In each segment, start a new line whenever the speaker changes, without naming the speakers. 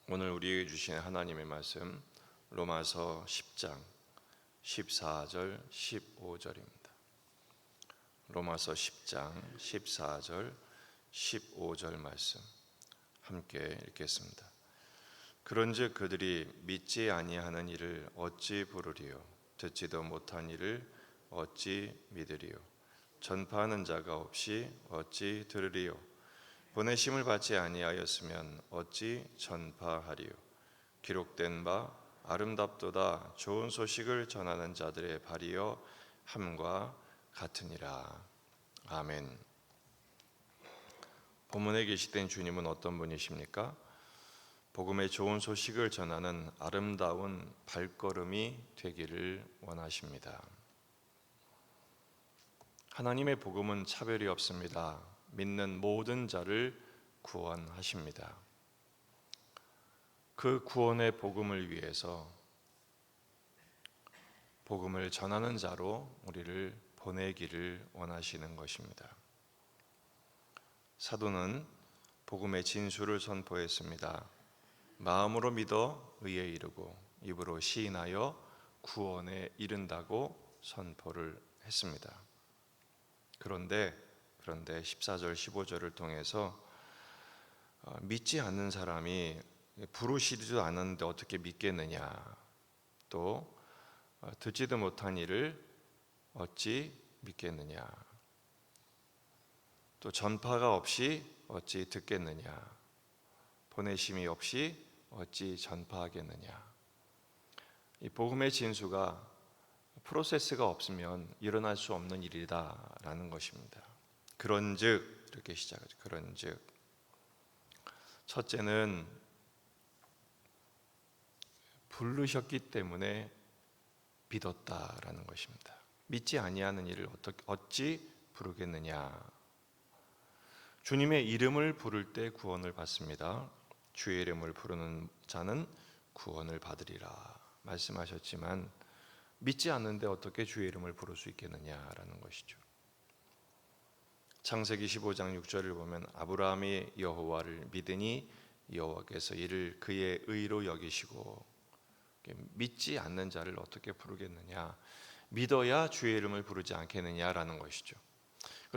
오늘 우리에게 주신 하나님의 말씀 로마서 10장 14절 15절입니다. 로마서 10장 14절 15절 말씀 함께 읽겠습니다. 그런즉 그들이 믿지 아니하는 이를 어찌 부르리요? 듣지도 못한 이를 어찌 믿으리요? 전파하는 자가 없이 어찌 들으리요? 보내심을 받지 아니하였으면 어찌 전파하리요? 기록된 바 아름답도다 좋은 소식을 전하는 자들의 발이여 함과 같으니라. 아멘. 본문에 계시된 주님은 어떤 분이십니까? 복음의 좋은 소식을 전하는 아름다운 발걸음이 되기를 원하십니다. 하나님의 복음은 차별이 없습니다. 믿는 모든 자를 구원하십니다. 그 구원의 복음을 위해서 복음을 전하는 자로 우리를 보내기를 원하시는 것입니다. 사도는 복음의 진수를 선포했습니다. 마음으로 믿어 의에 이르고 입으로 시인하여 구원에 이른다고 선포를 했습니다. 그런데 14절 15절을 통해서 믿지 않는 사람이 부르시지도 않았는데 어떻게 믿겠느냐, 또 듣지도 못한 이를 어찌 믿겠느냐, 또 전파가 없이 어찌 듣겠느냐, 보내심이 없이 어찌 전파하겠느냐. 이 복음의 진수가 프로세스가 없으면 일어날 수 없는 일이다라는 것입니다. 그런즉 이렇게 시작하죠. 그런즉 첫째는 부르셨기 때문에 믿었다라는 것입니다. 믿지 아니하는 이를 어찌 부르겠느냐. 주님의 이름을 부를 때 구원을 받습니다. 주의 이름을 부르는 자는 구원을 받으리라 말씀하셨지만 믿지 않는데 어떻게 주의 이름을 부를 수 있겠느냐라는 것이죠. 창세기 15장 6절을 보면 아브라함이 여호와를 믿으니 여호와께서 이를 그의 의로 여기시고, 믿지 않는 자를 어떻게 부르겠느냐, 믿어야 주의 이름을 부르지 않겠느냐라는 것이죠.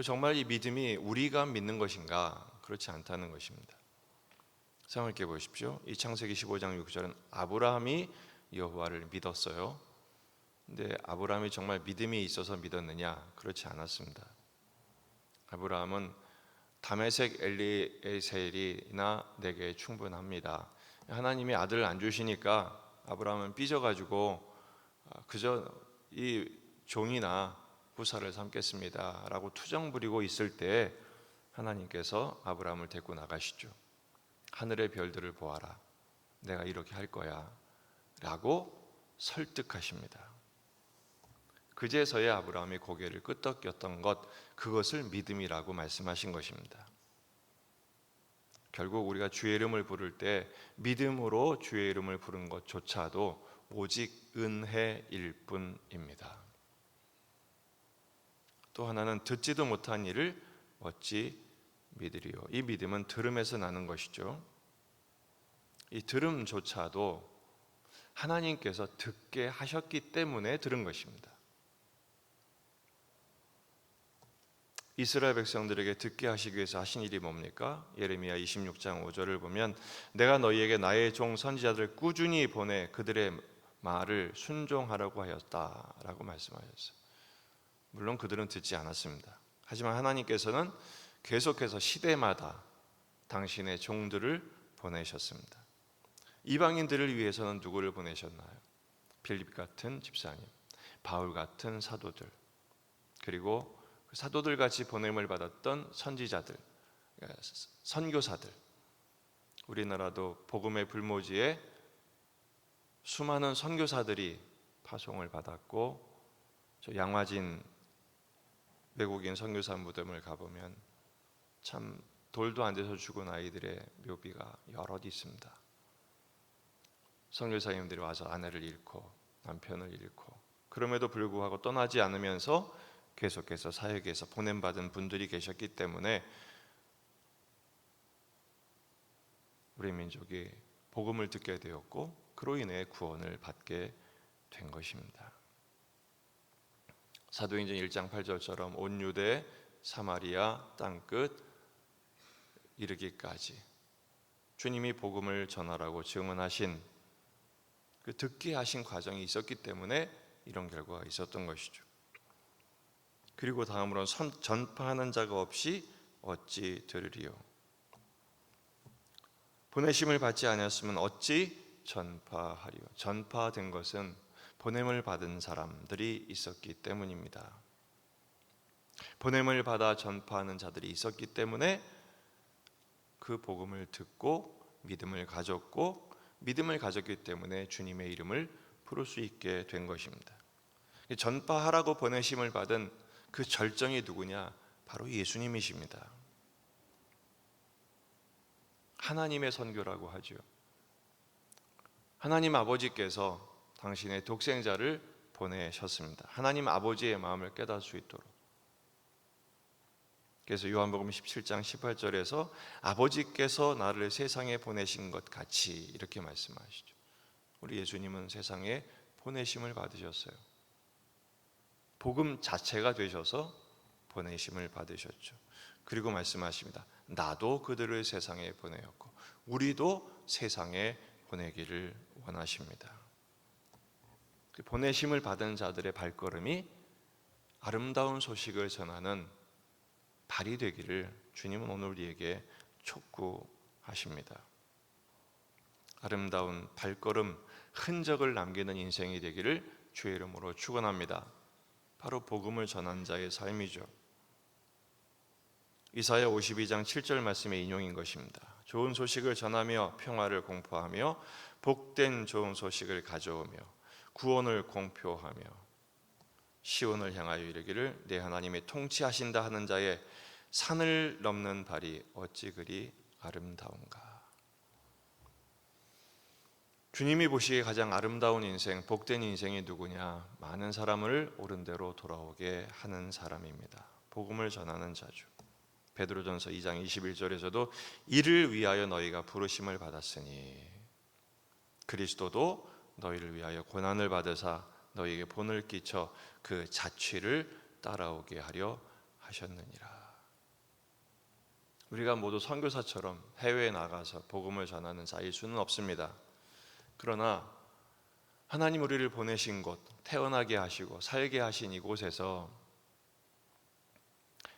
정말 이 믿음이 우리가 믿는 것인가? 그렇지 않다는 것입니다. 생각해 보십시오. 이 창세기 15장 6절은 아브라함이 여호와를 믿었어요. 근데 아브라함이 정말 믿음이 있어서 믿었느냐? 그렇지 않았습니다. 아브라함은 다메섹 엘리에셀이나 내게 충분합니다. 하나님이 아들을 안 주시니까 아브라함은 삐져가지고 그저 이 종이나 부사를 삼겠습니다 라고 투정 부리고 있을 때 하나님께서 아브라함을 데리고 나가시죠. 하늘의 별들을 보아라, 내가 이렇게 할 거야 라고 설득하십니다. 그제서야 아브라함이 고개를 끄덕였던 것, 그것을 믿음이라고 말씀하신 것입니다. 결국 우리가 주의 이름을 부를 때 믿음으로 주의 이름을 부른 것조차도 오직 은혜일 뿐입니다. 또 하나는 듣지도 못한 일을 어찌 믿으리요. 이 믿음은 들음에서 나는 것이죠. 이 들음조차도 하나님께서 듣게 하셨기 때문에 들은 것입니다. 이스라엘 백성들에게 듣게 하시기 위해서 하신 일이 뭡니까? 예레미야 26장 5절을 보면 내가 너희에게 나의 종 선지자들을 꾸준히 보내 그들의 말을 순종하라고 하였다라고 말씀하셨어요. 물론 그들은 듣지 않았습니다. 하지만 하나님께서는 계속해서 시대마다 당신의 종들을 보내셨습니다. 이방인들을 위해서는 누구를 보내셨나요? 빌립 같은 집사님, 바울 같은 사도들, 그리고 사도들 같이 보냄을 받았던 선지자들, 선교사들. 우리나라도 복음의 불모지에 수많은 선교사들이 파송을 받았고, 저 양화진 외국인 선교사 무덤을 가보면 참 돌도 안 돼서 죽은 아이들의 묘비가 여럿 있습니다. 선교사님들이 와서 아내를 잃고 남편을 잃고, 그럼에도 불구하고 떠나지 않으면서 계속해서 사역에서 보냄받은 분들이 계셨기 때문에 우리 민족이 복음을 듣게 되었고 그로 인해 구원을 받게 된 것입니다. 사도행전 1장 8절처럼 온 유대 사마리아 땅끝 이르기까지 주님이 복음을 전하라고 증언하신 그 듣게 하신 과정이 있었기 때문에 이런 결과가 있었던 것이죠. 그리고 다음으로는 전파하는 자가 없이 어찌 들으리요. 보내심을 받지 아니었으면 어찌 전파하리요. 전파된 것은 보냄을 받은 사람들이 있었기 때문입니다. 보냄을 받아 전파하는 자들이 있었기 때문에 그 복음을 듣고 믿음을 가졌고 믿음을 가졌기 때문에 주님의 이름을 부를 수 있게 된 것입니다. 전파하라고 보내심을 받은 그 절정이 누구냐? 바로 예수님이십니다. 하나님의 선교라고 하죠. 하나님 아버지께서 당신의 독생자를 보내셨습니다. 하나님 아버지의 마음을 깨달을 수 있도록. 그래서 요한복음 17장 18절에서 아버지께서 나를 세상에 보내신 것 같이 이렇게 말씀하시죠. 우리 예수님은 세상에 보내심을 받으셨어요. 복음 자체가 되셔서 보내심을 받으셨죠. 그리고 말씀하십니다. 나도 그들을 세상에 보내었고 우리도 세상에 보내기를 원하십니다. 보내심을 받은 자들의 발걸음이 아름다운 소식을 전하는 발이 되기를 주님은 오늘 우리에게 촉구하십니다. 아름다운 발걸음, 흔적을 남기는 인생이 되기를 주의 이름으로 축원합니다. 바로 복음을 전한 자의 삶이죠. 이사야 52장 7절 말씀의 인용인 것입니다. 좋은 소식을 전하며 평화를 공포하며 복된 좋은 소식을 가져오며 구원을 공표하며 시온을 향하여 이르기를 내 하나님이 통치하신다 하는 자의 산을 넘는 발이 어찌 그리 아름다운가. 주님이 보시기에 가장 아름다운 인생, 복된 인생이 누구냐? 많은 사람을 옳은 대로 돌아오게 하는 사람입니다. 복음을 전하는 자죠. 베드로전서 2장 21절에서도 이를 위하여 너희가 부르심을 받았으니 그리스도도 너희를 위하여 고난을 받으사 너희에게 본을 끼쳐 그 자취를 따라오게 하려 하셨느니라. 우리가 모두 선교사처럼 해외에 나가서 복음을 전하는 자일 수는 없습니다. 그러나 하나님 우리를 보내신 곳, 태어나게 하시고 살게 하신 이곳에서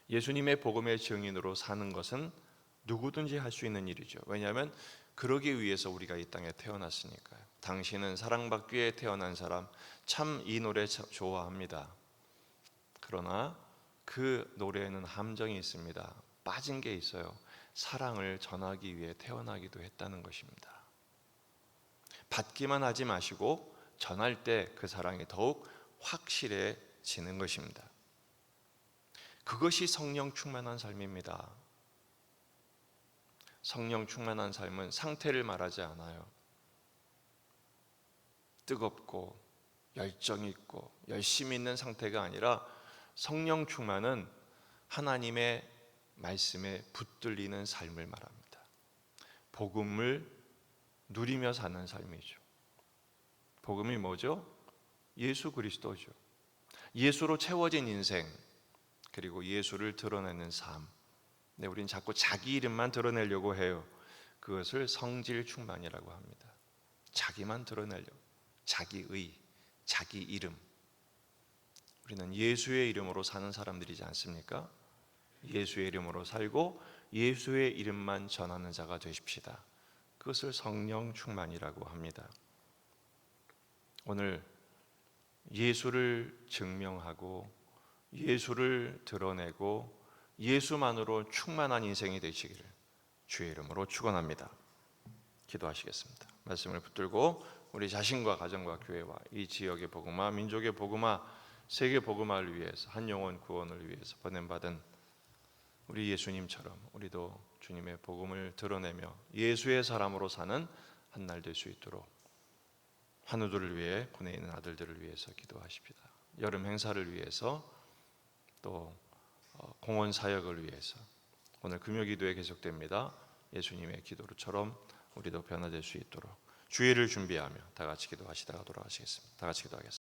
예수님의 복음의 증인으로 사는 것은 누구든지 할 수 있는 일이죠. 왜냐하면 그러기 위해서 우리가 이 땅에 태어났으니까요. 당신은 사랑받기 위해 태어난 사람, 참 이 노래 좋아합니다. 그러나 그 노래에는 함정이 있습니다. 빠진 게 있어요. 사랑을 전하기 위해 태어나기도 했다는 것입니다. 받기만 하지 마시고 전할 때 그 사랑이 더욱 확실해지는 것입니다. 그것이 성령 충만한 삶입니다. 성령 충만한 삶은 상태를 말하지 않아요. 뜨겁고 열정 있고 열심히 있는 상태가 아니라 성령 충만은 하나님의 말씀에 붙들리는 삶을 말합니다. 복음을 누리며 사는 삶이죠. 복음이 뭐죠? 예수 그리스도죠. 예수로 채워진 인생, 그리고 예수를 드러내는 삶. 네, 우리는 자꾸 자기 이름만 드러내려고 해요. 그것을 성질 충만이라고 합니다. 자기만 드러내려고, 자기의, 자기 이름. 우리는 예수의 이름으로 사는 사람들이지 않습니까? 예수의 이름으로 살고 예수의 이름만 전하는 자가 되십시다. 그것을 성령 충만이라고 합니다. 오늘 예수를 증명하고 예수를 드러내고 예수만으로 충만한 인생이 되시기를 주의 이름으로 축원합니다. 기도하시겠습니다. 말씀을 붙들고 우리 자신과 가정과 교회와 이 지역의 복음화, 민족의 복음화, 세계 복음화를 위해서 한 영혼 구원을 위해서 보냄받은 우리 예수님처럼 우리도 주님의 복음을 드러내며 예수의 사람으로 사는 한 날 될 수 있도록 환우들을 위해 군에 있는 아들들을 위해서 기도하십시다. 여름 행사를 위해서 또 공원 사역을 위해서 오늘 금요 기도에 계속됩니다. 예수님의 기도처럼 우리도 변화될 수 있도록 주의를 준비하며 다 같이 기도하시다가 돌아가시겠습니다. 다 같이 기도하겠습니다.